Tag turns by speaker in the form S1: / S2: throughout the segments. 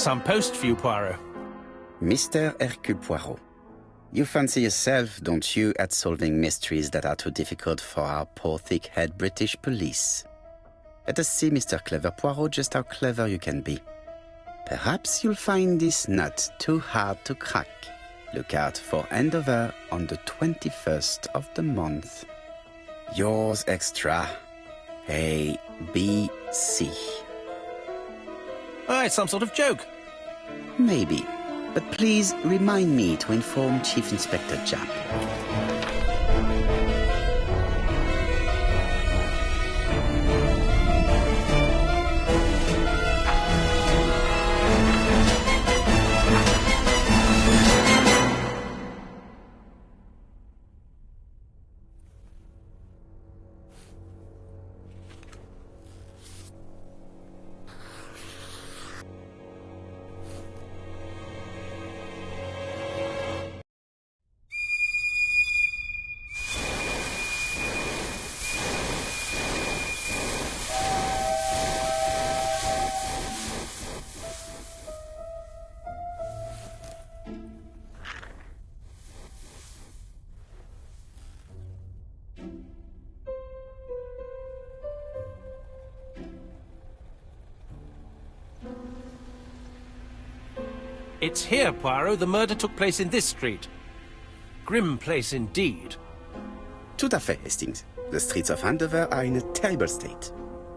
S1: some post for you, Poirot.
S2: Mr. Hercule Poirot, you fancy yourself, don't you, at solving mysteries that are too difficult for our poor thick-head British police. Let us see, Mr. Clever Poirot, just how clever you can be. Perhaps you'll find this nut too hard to crack. Look out for Andover on the 21st of the month. Yours extra, A, B, C.
S1: Oh, it's some sort of joke.
S2: Maybe, but please remind me to inform Chief Inspector Japp.
S1: It's here, Poirot. The murder took place in this street. Grim place indeed.
S2: Tout à fait, Hastings. The streets of Andover are in a terrible state.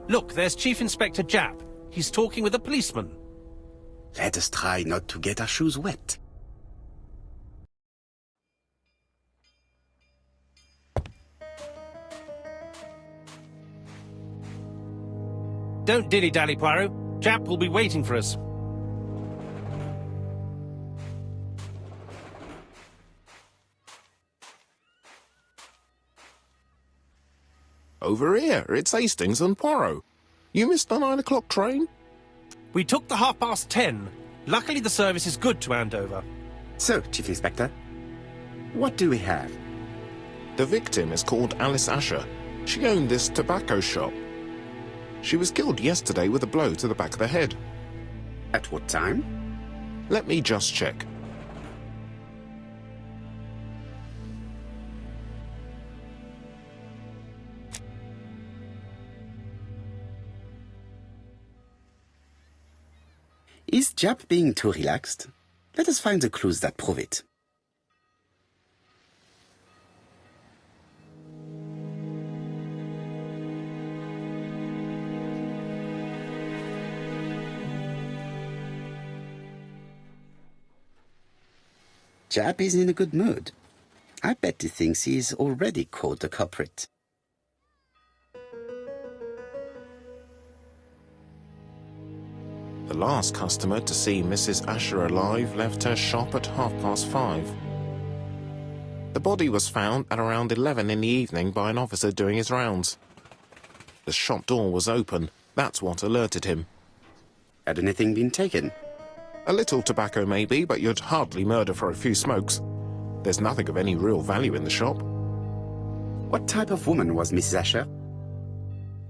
S1: Look, there's Chief Inspector Japp. He's talking with a policeman.
S2: Let us try not to get our shoes wet.
S1: Don't dilly-dally, Poirot. Japp will be waiting for us.
S3: Over here, it's Hastings and Poirot. You missed the 9 o'clock train?
S1: We took the 10:30. Luckily, the service is good to Andover.
S2: So, Chief Inspector, what do we have?
S3: The victim is called Alice Asher. She owned this tobacco shop. She was killed yesterday with a blow to the back of the head.
S2: At what time?
S3: Let me just check.
S2: Is Japp being too relaxed? Let us find the clues that prove it. Japp is in a good mood. I bet he thinks he's already caught the culprit.
S3: The last customer to see Mrs. Asher alive left her shop at 5:30. The body was found at around 11 in the evening by an officer doing his rounds. The shop door was open. That's what alerted him.
S2: Had anything been taken?
S3: A little tobacco maybe, but you'd hardly murder for a few smokes. There's nothing of any real value in the shop.
S2: What type of woman was Mrs. Asher?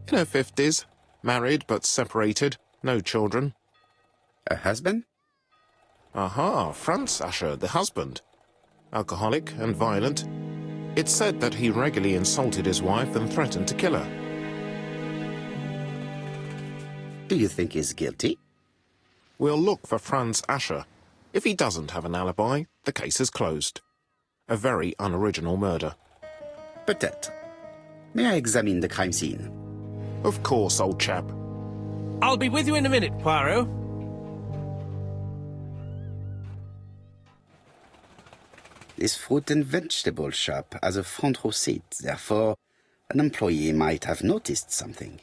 S3: In her 50s, married but separated, no children.
S2: Her husband?
S3: Aha, Franz Asher, the husband. Alcoholic and violent. It's said that he regularly insulted his wife and threatened to kill her.
S2: Do you think he's guilty?
S3: We'll look for Franz Asher. If he doesn't have an alibi, the case is closed. A very unoriginal murder.
S2: Peut-être. May I examine the crime scene?
S3: Of course, old chap.
S1: I'll be with you in a minute, Poirot.
S2: This fruit and vegetable shop has a front row seat, therefore an employee might have noticed something.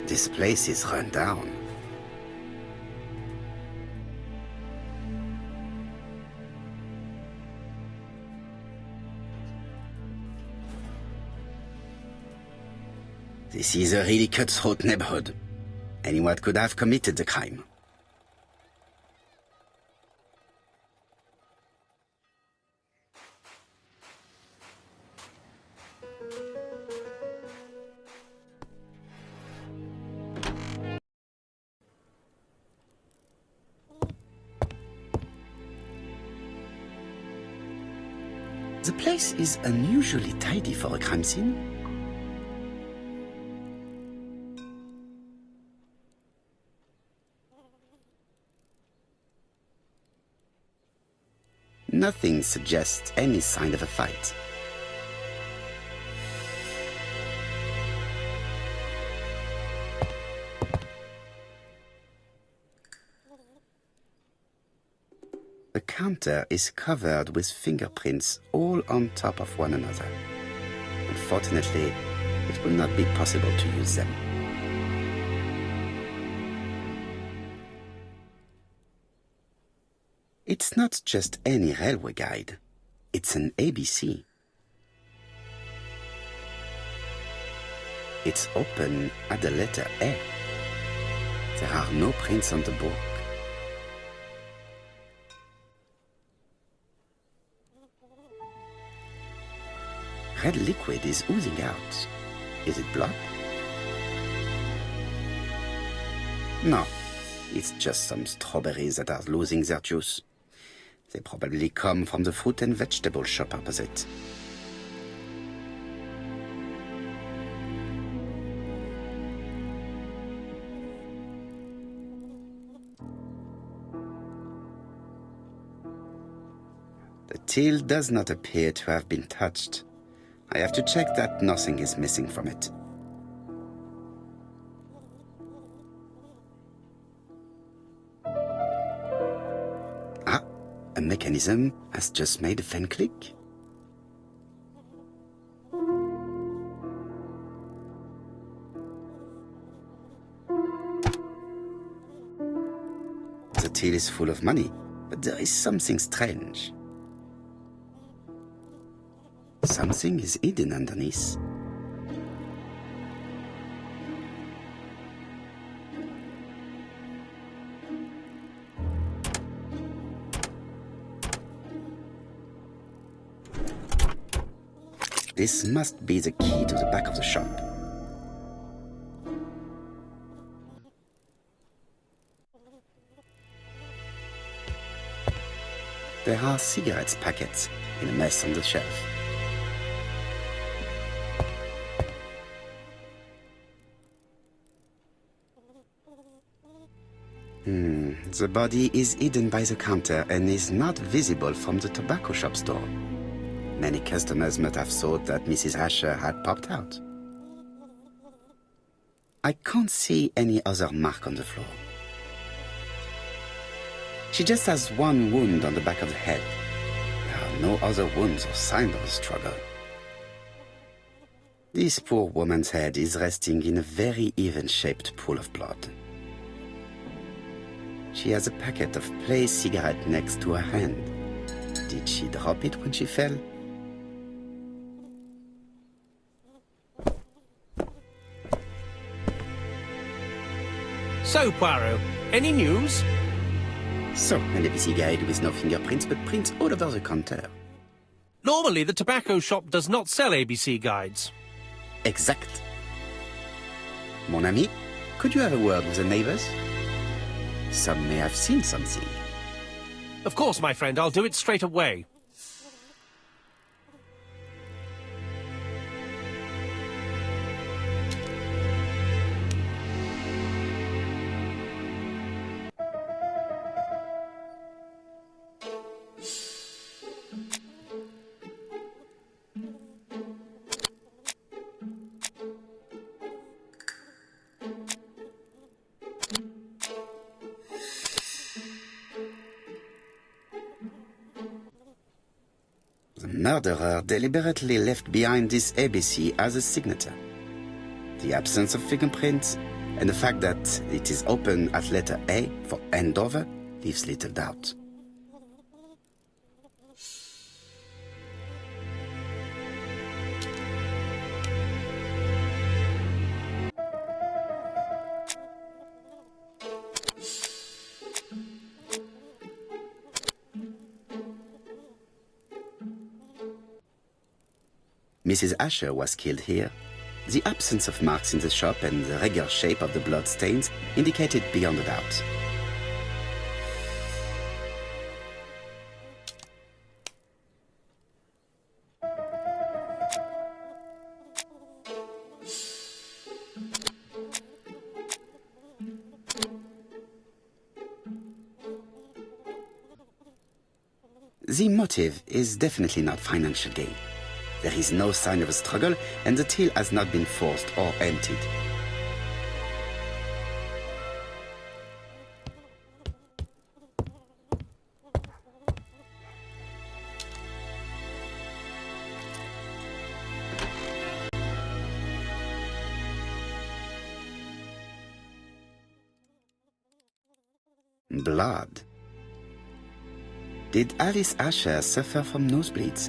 S2: This place is run down. This is a really cutthroat neighborhood. Anyone could have committed the crime. The place is unusually tidy for a crime scene. Nothing suggests any sign of a fight. The counter is covered with fingerprints all on top of one another. Unfortunately, it will not be possible to use them. It's not just any railway guide. It's an ABC. It's open at the letter A. There are no prints on the book. Red liquid is oozing out. Is it blood? No, it's just some strawberries that are losing their juice. They probably come from the fruit and vegetable shop opposite. The till does not appear to have been touched. I have to check that nothing is missing from it. Ah, a mechanism has just made a fan click. The till is full of money, but there is something strange. Something is hidden underneath. This must be the key to the back of the shop. There are cigarettes packets in a mess on the shelf. The body is hidden by the counter and is not visible from the tobacco shop store. Many customers must have thought that Mrs. Asher had popped out. I can't see any other mark on the floor. She just has one wound on the back of the head. There are no other wounds or signs of a struggle. This poor woman's head is resting in a very even-shaped pool of blood. She has a packet of play cigarette next to her hand. Did she drop it when she fell?
S1: So, Poirot, any news?
S2: So, an ABC guide with no fingerprints, but prints all over the counter.
S1: Normally, the tobacco shop does not sell ABC guides.
S2: Exact. Mon ami, could you have a word with the neighbors? Some may have seen something.
S1: Of course, my friend, I'll do it straight away.
S2: The murderer deliberately left behind this ABC as a signature. The absence of fingerprints and the fact that it is open at letter A for Andover leaves little doubt. Mrs. Asher was killed here. The absence of marks in the shop and the regular shape of the blood stains indicated beyond a doubt. The motive is definitely not financial gain. There is no sign of a struggle, and the till has not been forced or emptied. Blood. Did Alice Asher suffer from nosebleeds?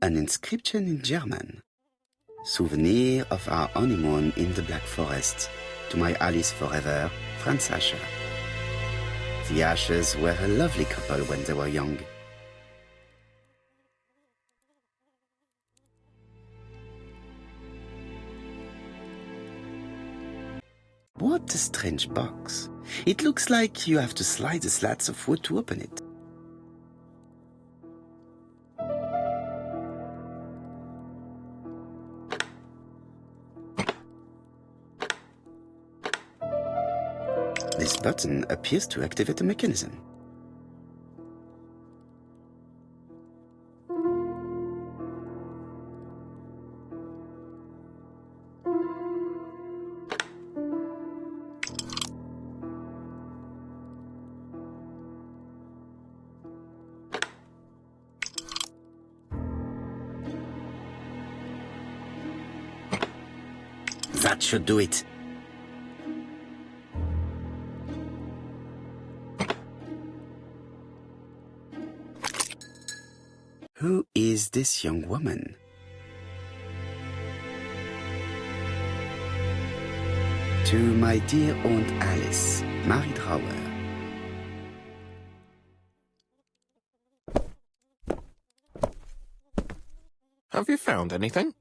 S2: An inscription in German. Souvenir of our honeymoon in the Black Forest. To my Alice forever, Franz Asher. The Ashers were a lovely couple when they were young. What a strange box. It looks like you have to slide the slats of wood to open it. This button appears to activate a mechanism. That should do it. Who is this young woman? To my dear Aunt Alice, Mary Drower.
S3: Have you found anything?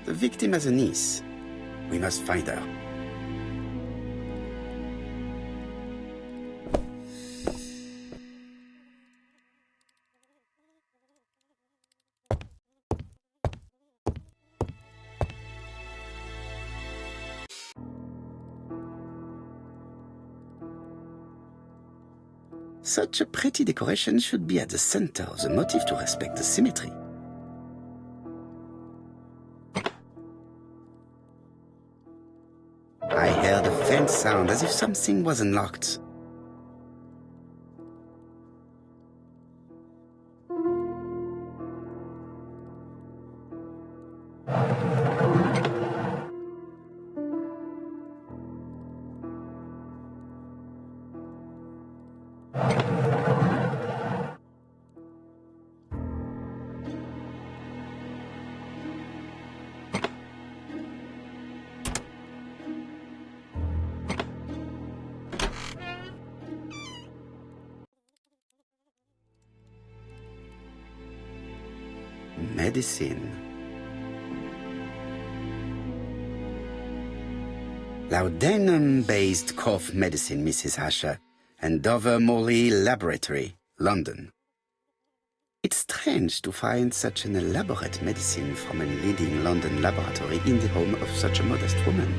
S2: The victim has a niece. We must find her. Such a pretty decoration should be at the center of the motif to respect the symmetry. I heard a faint sound as if something was unlocked. Medicine. Laudanum-based cough medicine, Mrs. Asher, Andover Morley Laboratory, London. It's strange to find such an elaborate medicine from a leading London laboratory in the home of such a modest woman.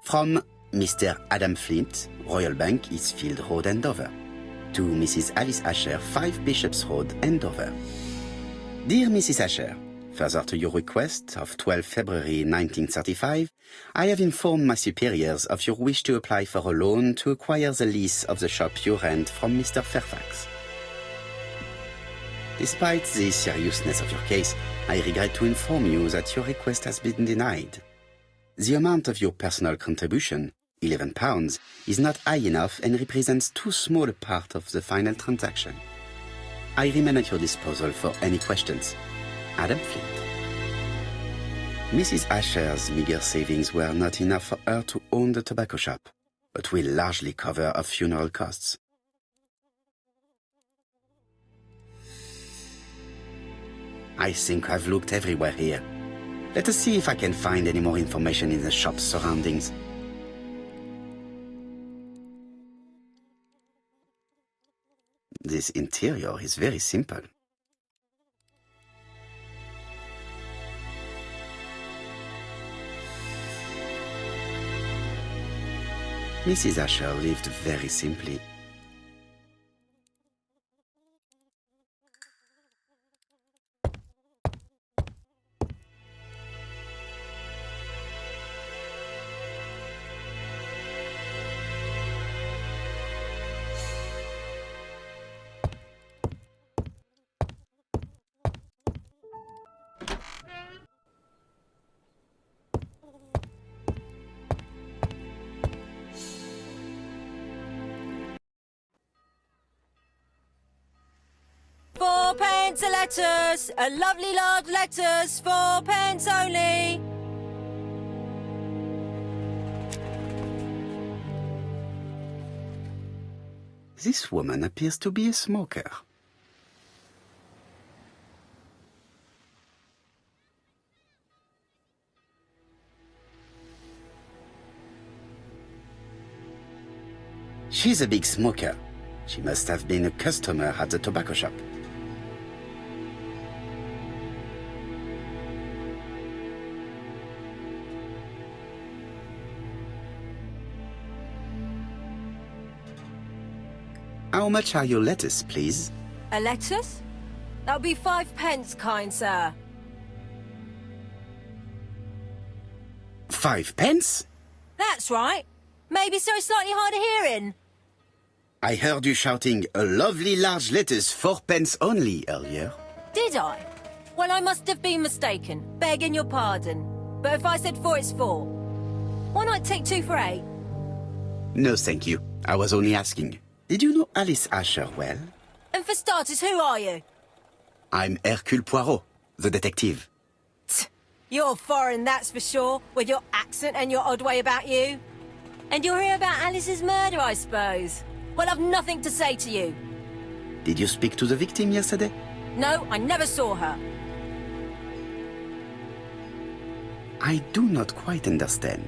S2: From Mr. Adam Flint, Royal Bank, Eastfield Road, Andover. To Mrs. Alice Asher, 5 Bishops Road, Andover. Dear Mrs. Asher, further to your request of 12 February 1935, I have informed my superiors of your wish to apply for a loan to acquire the lease of the shop you rent from Mr. Fairfax. Despite the seriousness of your case, I regret to inform you that your request has been denied. The amount of your personal contribution, £11, is not high enough and represents too small a part of the final transaction. I remain at your disposal for any questions. Adam Flint. Mrs. Asher's meager savings were not enough for her to own the tobacco shop, but will largely cover her funeral costs. I think I've looked everywhere here. Let us see if I can find any more information in the shop's surroundings. This interior is very simple. Mrs. Asher lived very simply.
S4: £4 a lettuce, a lovely large lettuce, 4 pence only.
S2: This woman appears to be a smoker. She's a big smoker. She must have been a customer at the tobacco shop. How much are your lettuce, please?
S4: A lettuce? That'll be 5 pence, kind sir.
S2: 5 pence?
S4: That's right. Maybe so slightly hard of hearing.
S2: I heard you shouting, "A lovely large lettuce, 4 pence only," earlier.
S4: Did I? Well, I must have been mistaken. Begging your pardon. But if I said 4, it's 4. Why not take 2 for 8?
S2: No, thank you. I was only asking. Did you know Alice Asher well?
S4: And for starters, who are you?
S2: I'm Hercule Poirot, the detective.
S4: You're foreign, that's for sure, with your accent and your odd way about you. And you're here about Alice's murder, I suppose. Well, I've nothing to say to you.
S2: Did you speak to the victim yesterday?
S4: No, I never saw her.
S2: I do not quite understand.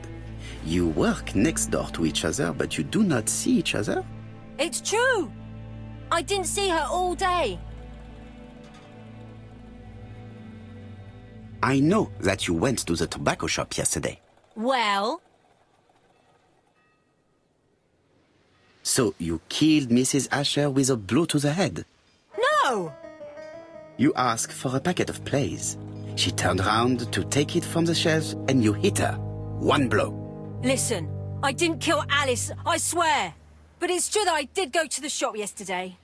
S2: You work next door to each other, but you do not see each other?
S4: It's true. I didn't see her all day.
S2: I know that you went to the tobacco shop yesterday.
S4: Well?
S2: So you killed Mrs. Asher with a blow to the head?
S4: No!
S2: You asked for a packet of plays. She turned around to take it from the shelf and you hit her. 1 blow.
S4: Listen, I didn't kill Alice, I swear. But it's true that I did go to the shop yesterday.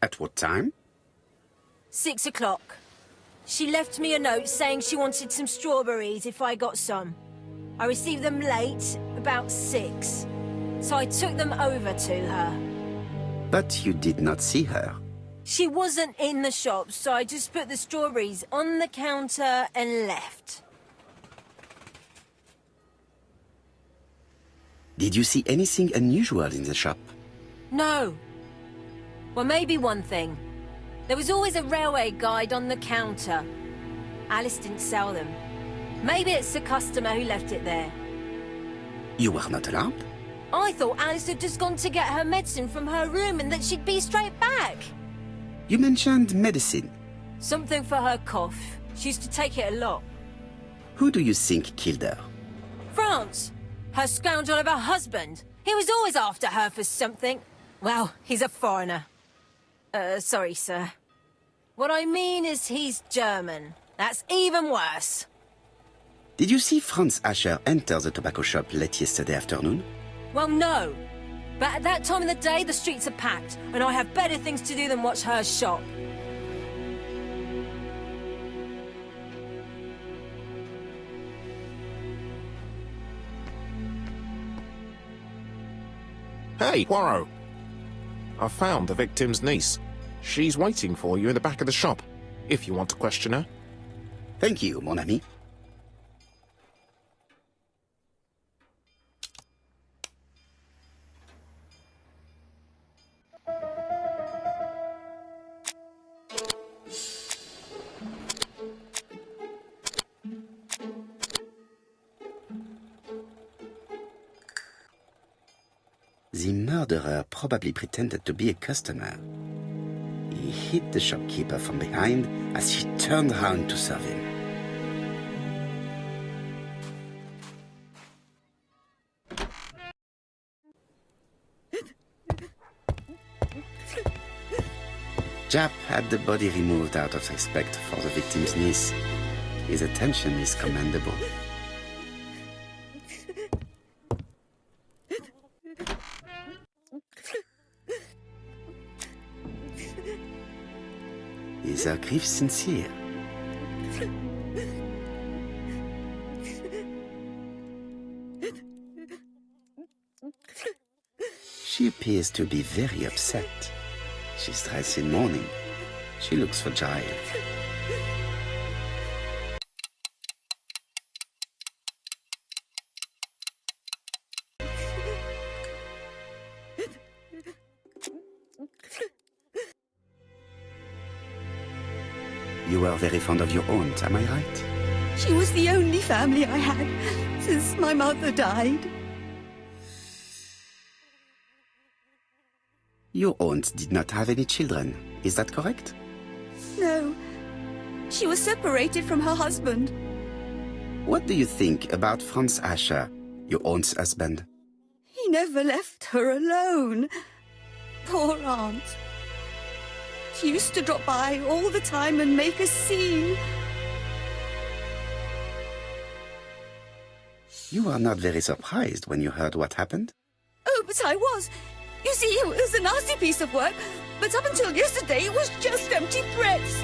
S2: At what time?
S4: 6 o'clock. She left me a note saying she wanted some strawberries if I got some. I received them late, about 6. So I took them over to her.
S2: But you did not see her.
S4: She wasn't in the shop, so I just put the strawberries on the counter and left.
S2: Did you see anything unusual in the shop?
S4: No. Well, maybe one thing. There was always a railway guide on the counter. Alice didn't sell them. Maybe it's the customer who left it there.
S2: You were not alarmed?
S4: I thought Alice had just gone to get her medicine from her room and that she'd be straight back.
S2: You mentioned medicine.
S4: Something for her cough. She used to take it a lot.
S2: Who do you think killed her?
S4: France. Her scoundrel of a husband. He was always after her for something. Well, he's a foreigner. Sorry, sir. What I mean is he's German. That's even worse.
S2: Did you see Franz Asher enter the tobacco shop late yesterday afternoon?
S4: Well, no. But at that time of the day, the streets are packed, and I have better things to do than watch her shop.
S3: Hey, Poirot. I found the victim's niece. She's waiting for you in the back of the shop, if you want to question her.
S2: Thank you, mon ami. The murderer probably pretended to be a customer. hit the shopkeeper from behind as she turned around to serve him. Jap had the body removed out of respect for the victim's niece. His attention is commendable. Is her grief sincere? She appears to be very upset. She's dressed in mourning. She looks fragile. You were very fond of your aunt, am I right?
S5: She was the only family I had since my mother died.
S2: Your aunt did not have any children, is that correct?
S5: No. She was separated from her husband.
S2: What do you think about Franz Asher, your aunt's husband?
S5: He never left her alone. Poor aunt. She used to drop by all the time and make a scene.
S2: You are not very surprised when you heard what happened?
S5: Oh, but I was. You see, it was a nasty piece of work, but up until yesterday it was just empty threats.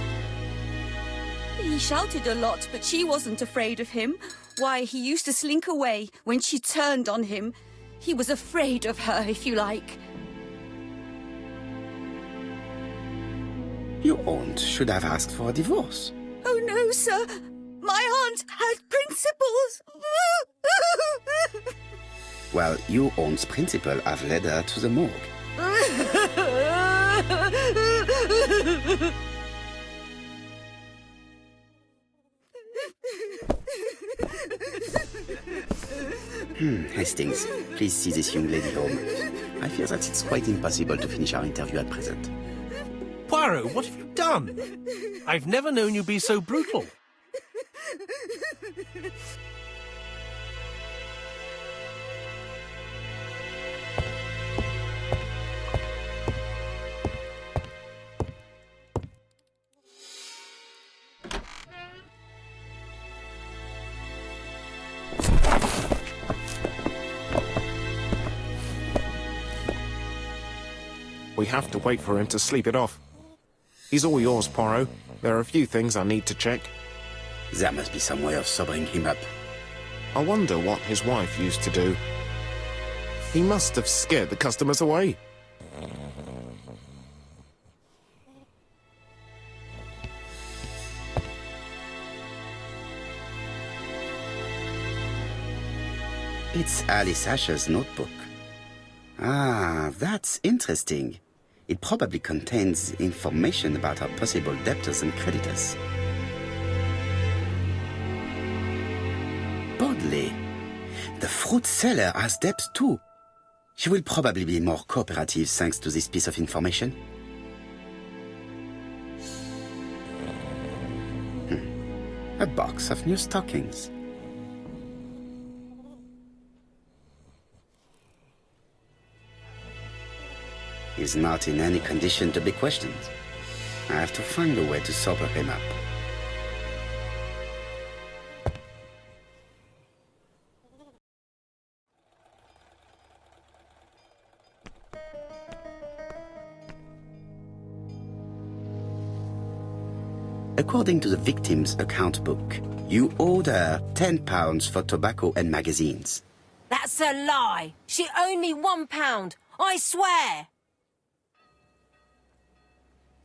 S5: He shouted a lot, but she wasn't afraid of him. Why, he used to slink away when she turned on him. He was afraid of her, if you like.
S2: Your aunt should have asked for a divorce.
S5: Oh, no, sir. My aunt had principles.
S2: Well, your aunt's principal have led her to the morgue. Hastings, please see this young lady home. I fear that it's quite impossible to finish our interview at present.
S1: Poirot, what have you done? I've never known you be so brutal.
S3: We have to wait for him to sleep it off. He's all yours, Poirot. There are a few things I need to check.
S2: There must be some way of sobering him up.
S3: I wonder what his wife used to do. He must have scared the customers away.
S2: It's Alice Asher's notebook. Ah, that's interesting. It probably contains information about her possible debtors and creditors. Bodley. The fruit seller has debts too. She will probably be more cooperative thanks to this piece of information. A box of new stockings. He's not in any condition to be questioned. I have to find a way to sober him up. According to the victim's account book, you owed her £10 for tobacco and magazines.
S4: That's a lie. She owed me £1. I swear.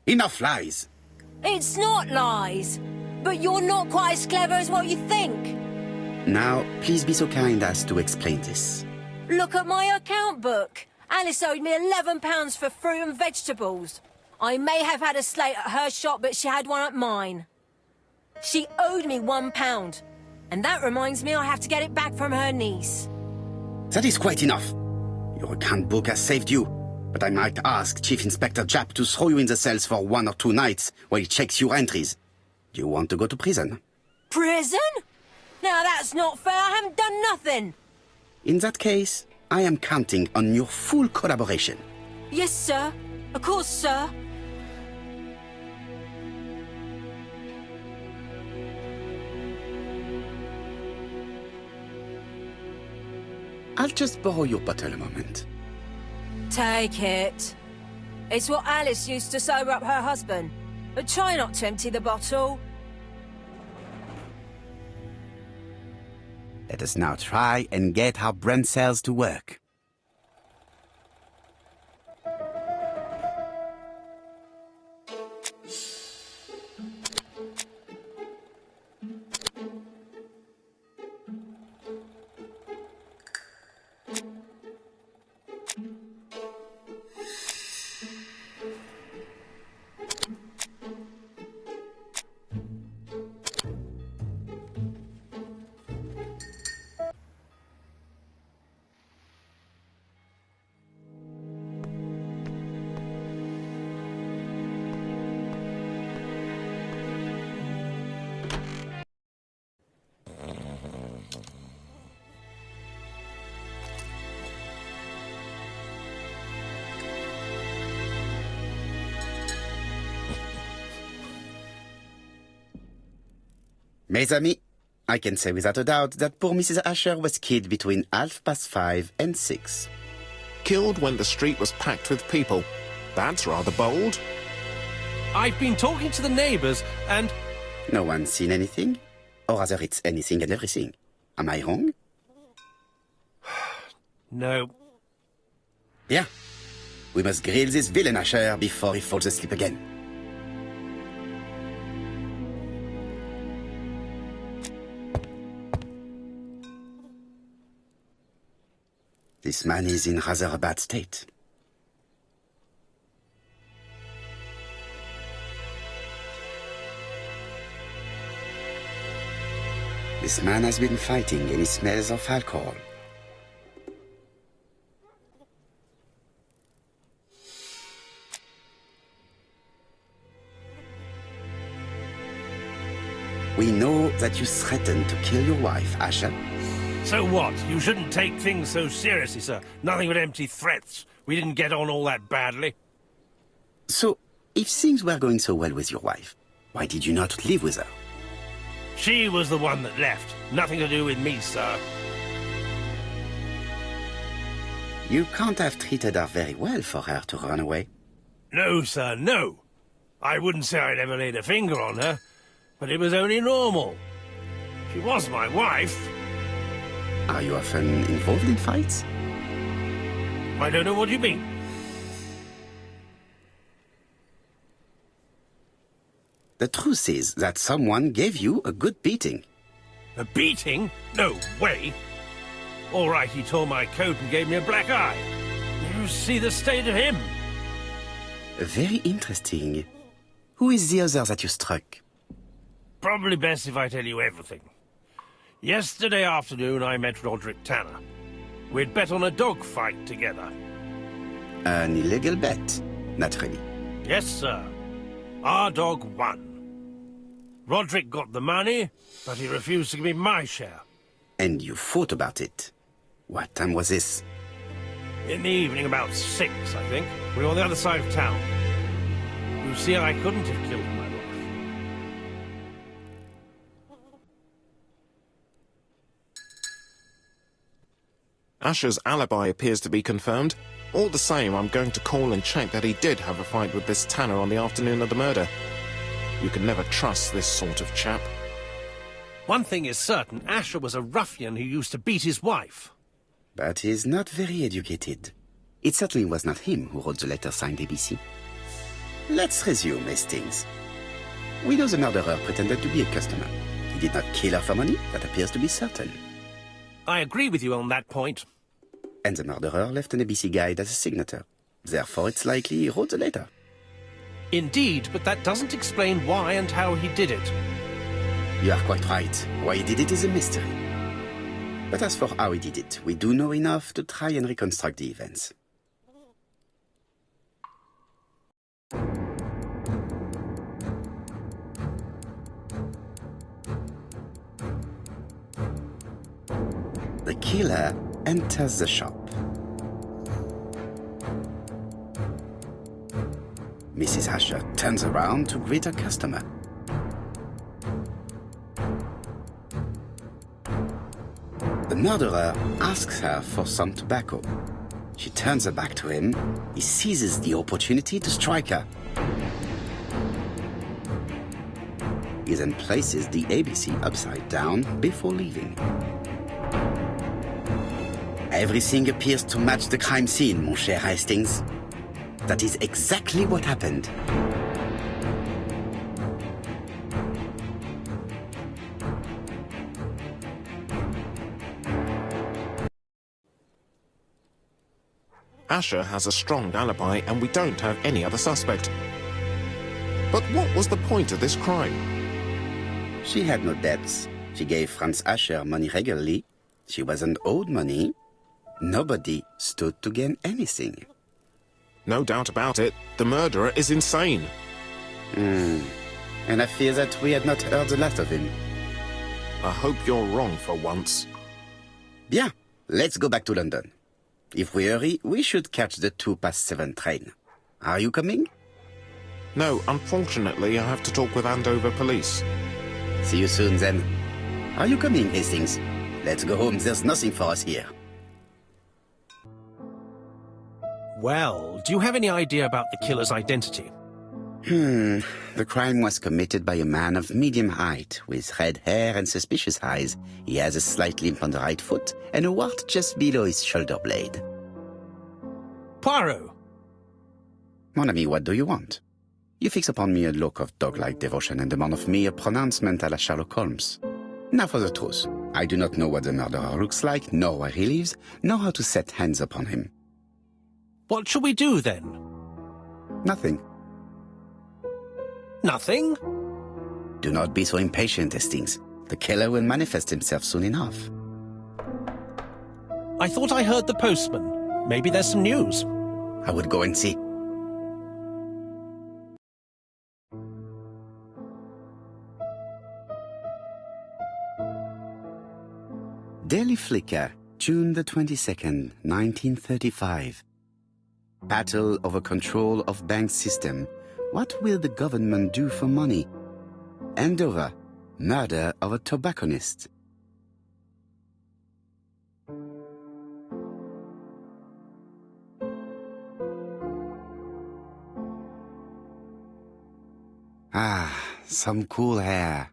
S2: Enough lies!
S4: It's not lies. But you're not quite as clever as what you think.
S2: Now, please be so kind as to explain this.
S4: Look at my account book. Alice owed me £11 for fruit and vegetables. I may have had a slate at her shop, but she had one at mine. She owed me £1. And that reminds me I have to get it back from her niece.
S2: That is quite enough. Your account book has saved you. But I might ask Chief Inspector Japp to throw you in the cells for 1 or 2 nights while he checks your entries. Do you want to go to prison?
S4: Prison? Now that's not fair. I haven't done nothing.
S2: In that case, I am counting on your full collaboration.
S4: Yes, sir. Of course, sir.
S2: I'll just borrow your bottle a moment.
S4: Take it. It's what Alice used to sober up her husband. But try not to empty the bottle.
S2: Let us now try and get our brain cells to work. Mes amis, I can say without a doubt that poor Mrs. Asher was killed between 5:30 and 6.
S3: Killed when the street was packed with people. That's rather bold.
S1: I've been talking to the neighbours, and...
S2: No one's seen anything? Or rather, it's anything and everything. Am I wrong?
S1: No.
S2: Bien. We must grill this villain Asher before he falls asleep again. This man is in rather a bad state. This man has been fighting and he smells of alcohol. We know that you threatened to kill your wife, Asher.
S1: So what? You shouldn't take things so seriously, sir. Nothing but empty threats. We didn't get on all that badly.
S2: So, if things were going so well with your wife, why did you not live with her?
S1: She was the one that left. Nothing to do with me, sir.
S2: You can't have treated her very well for her to run away.
S1: No, sir, no. I wouldn't say I'd ever laid a finger on her, but it was only normal. She was my wife.
S2: Are you often involved in fights?
S1: I don't know what you mean.
S2: The truth is that someone gave you a good beating.
S1: A beating? No way. All right, he tore my coat and gave me a black eye. You see the state of him.
S2: Very interesting. Who is the other that you struck?
S1: Probably best if I tell you everything. Yesterday afternoon, I met Roderick Tanner. We'd bet on a dog fight together.
S2: An illegal bet, naturally.
S1: Yes, sir. Our dog won. Roderick got the money, but he refused to give me my share.
S2: And you fought about it. What time was this?
S1: In the evening, about 6, I think. We were on the other side of town. You see, I couldn't have killed my wife.
S3: Asher's alibi appears to be confirmed. All the same, I'm going to call and check that he did have a fight with this Tanner on the afternoon of the murder. You can never trust this sort of chap.
S1: One thing is certain, Asher was a ruffian who used to beat his wife.
S2: But he's not very educated. It certainly was not him who wrote the letter signed ABC. Let's resume, Hastings. We know the murderer pretended to be a customer. He did not kill her for money, that appears to be certain.
S1: I agree with you on that point.
S2: And the murderer left an ABC guide as a signature. Therefore, it's likely he wrote the letter.
S1: Indeed, but that doesn't explain why and how he did it.
S2: You are quite right. Why he did it is a mystery. But as for how he did it, we do know enough to try and reconstruct the events. The killer enters the shop. Mrs. Asher turns around to greet her customer. The murderer asks her for some tobacco. She turns her back to him. He seizes the opportunity to strike her. He then places the ABC upside down before leaving. Everything appears to match the crime scene, mon cher Hastings. That is exactly what happened.
S3: Asher has a strong alibi and we don't have any other suspect. But what was the point of this crime?
S2: She had no debts. She gave Franz Asher money regularly. She wasn't owed money. Nobody stood to gain anything.
S3: No doubt about it, the murderer is insane.
S2: And I fear that we had not heard the last of him.
S3: I hope you're wrong for once.
S2: Bien, let's go back to London. If we hurry, we should catch the 7:02 train. Are you coming?
S3: No, unfortunately, I have to talk with Andover police.
S2: See you soon, then. Are you coming, Hastings? Let's go home. There's nothing for us here.
S1: Well, do you have any idea about the killer's identity?
S2: The crime was committed by a man of medium height, with red hair and suspicious eyes. He has a slight limp on the right foot and a wart just below his shoulder blade.
S1: Poirot!
S2: Mon ami, what do you want? You fix upon me a look of dog-like devotion and demand of me a pronouncement à la Sherlock Holmes. Now for the truth. I do not know what the murderer looks like, nor where he lives, nor how to set hands upon him.
S1: What shall we do, then?
S2: Nothing.
S1: Nothing?
S2: Do not be so impatient, Hastings. The killer will manifest himself soon enough.
S1: I thought I heard the postman. Maybe there's some news.
S2: I would go and see. Daily Flicker, June the 22nd, 1935. Battle over control of bank system. What will the government do for money? Andover, murder of a tobacconist. Ah, some cool hair.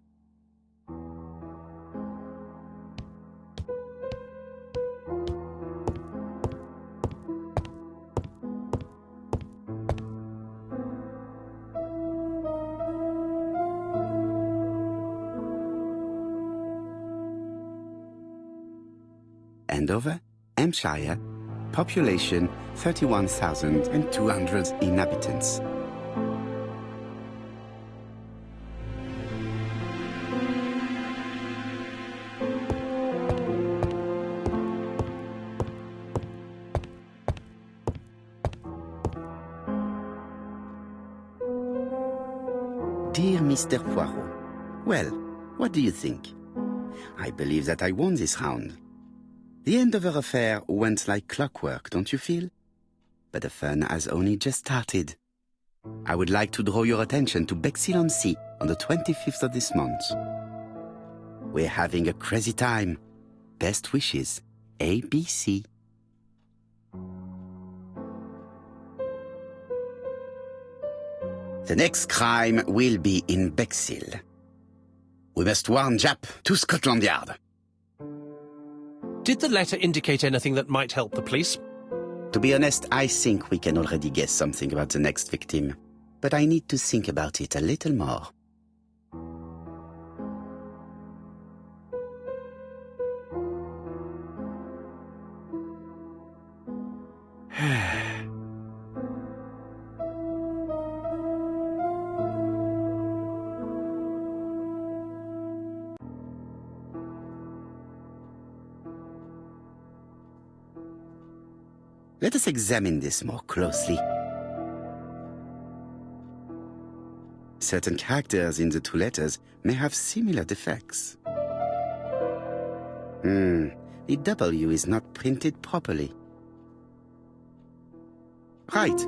S2: Andover, Hampshire, population 31,200 inhabitants. Dear Mr. Poirot, well, what do you think? I believe that I won this round. The Andover affair went like clockwork, don't you feel? But the fun has only just started. I would like to draw your attention to Bexhill-on-Sea on the 25th of this month. We're having a crazy time. Best wishes, ABC. The next crime will be in Bexhill. We must warn Jap to Scotland Yard.
S1: Did the letter indicate anything that might help the police?
S2: To be honest, I think we can already guess something about the next victim. But I need to think about it a little more. Let us examine this more closely. certain characters in the two letters may have similar defects. The W is not printed properly. Right,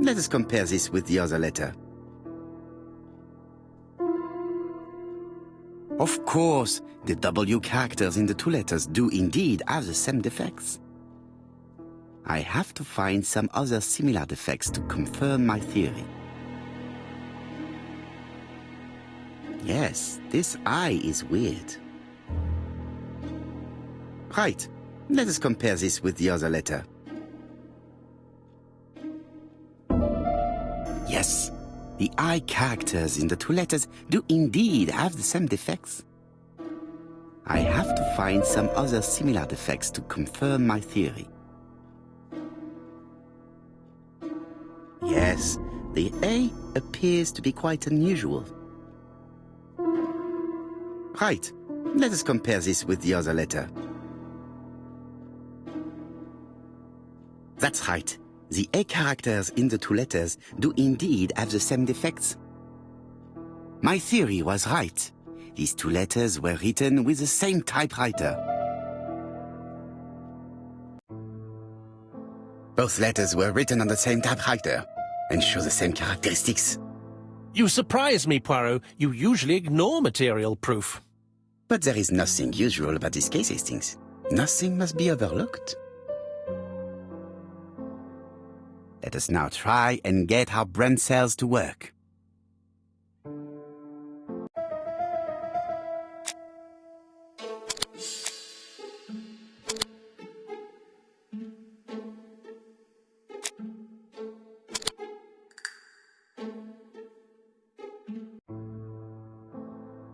S2: let us compare this with the other letter. Of course, the W characters in the two letters do indeed have the same defects. I have to find some other similar defects to confirm my theory. Yes, this I is weird. Right, let us compare this with the other letter. Yes, the I characters in the two letters do indeed have the same defects. I have to find some other similar defects to confirm my theory. Yes, the A appears to be quite unusual. Right, let us compare this with the other letter. That's right. The A characters in the two letters do indeed have the same defects. My theory was right. These two letters were written with the same typewriter. Both letters were written on the same typewriter and show the same characteristics.
S1: You surprise me, Poirot. You usually ignore material proof.
S2: But there is nothing usual about this case, Hastings. Nothing must be overlooked. Let us now try and get our brain cells to work.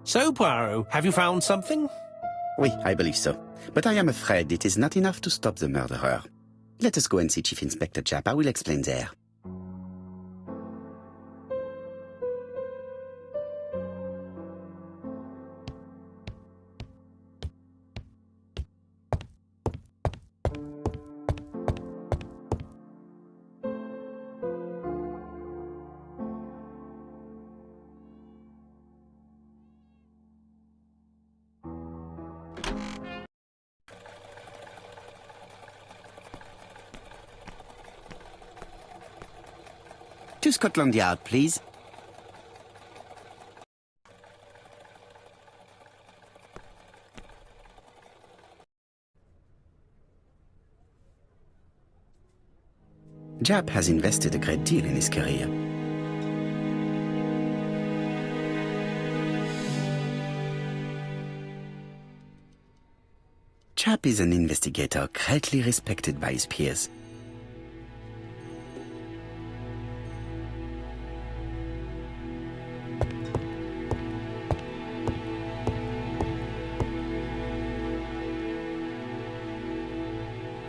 S1: So, Poirot, have you found something?
S2: Oui, I believe so. But I am afraid it is not enough to stop the murderer. Let us go and see Chief Inspector Japp. I will explain there. To Scotland Yard, please. Japp has invested a great deal in his career. Japp is an investigator greatly respected by his peers.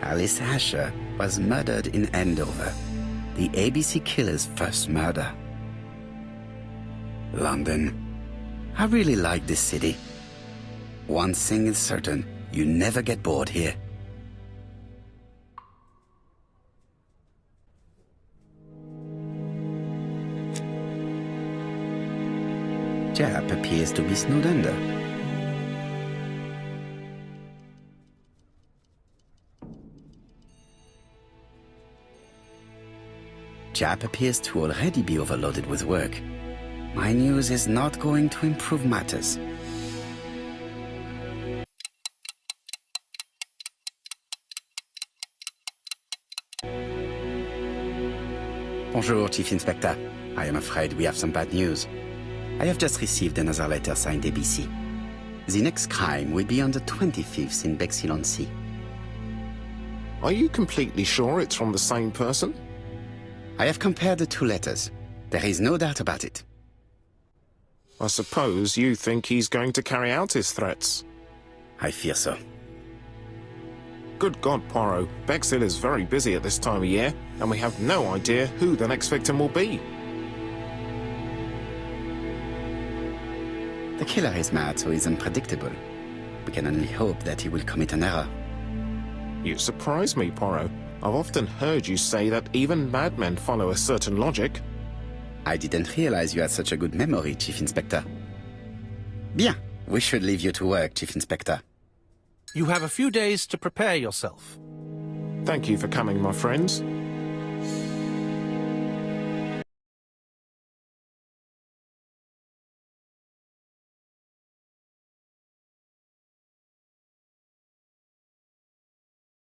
S2: Alice Asher was murdered in Andover, the ABC killer's first murder. London. I really like this city. One thing is certain, you never get bored here. Japp appears to be snowed under. Japp appears to already be overloaded with work. My news is not going to improve matters. Bonjour, Chief Inspector. I am afraid we have some bad news. I have just received another letter signed ABC. The next crime will be on the 25th in Bexhill-on-Sea.
S3: Are you completely sure it's from the same person?
S2: I have compared the two letters. There is no doubt about it.
S3: I suppose you think he's going to carry out his threats.
S2: I fear so.
S3: Good God, Poirot. Bexhill is very busy at this time of year, and we have no idea who the next victim will be.
S2: The killer is mad, so he's unpredictable. We can only hope that he will commit an error.
S3: You surprise me, Poirot. I've often heard you say that even madmen follow a certain logic.
S2: I didn't realize you had such a good memory, Chief Inspector. Bien, we should leave you to work, Chief Inspector.
S1: You have a few days to prepare yourself.
S3: Thank you for coming, my friends.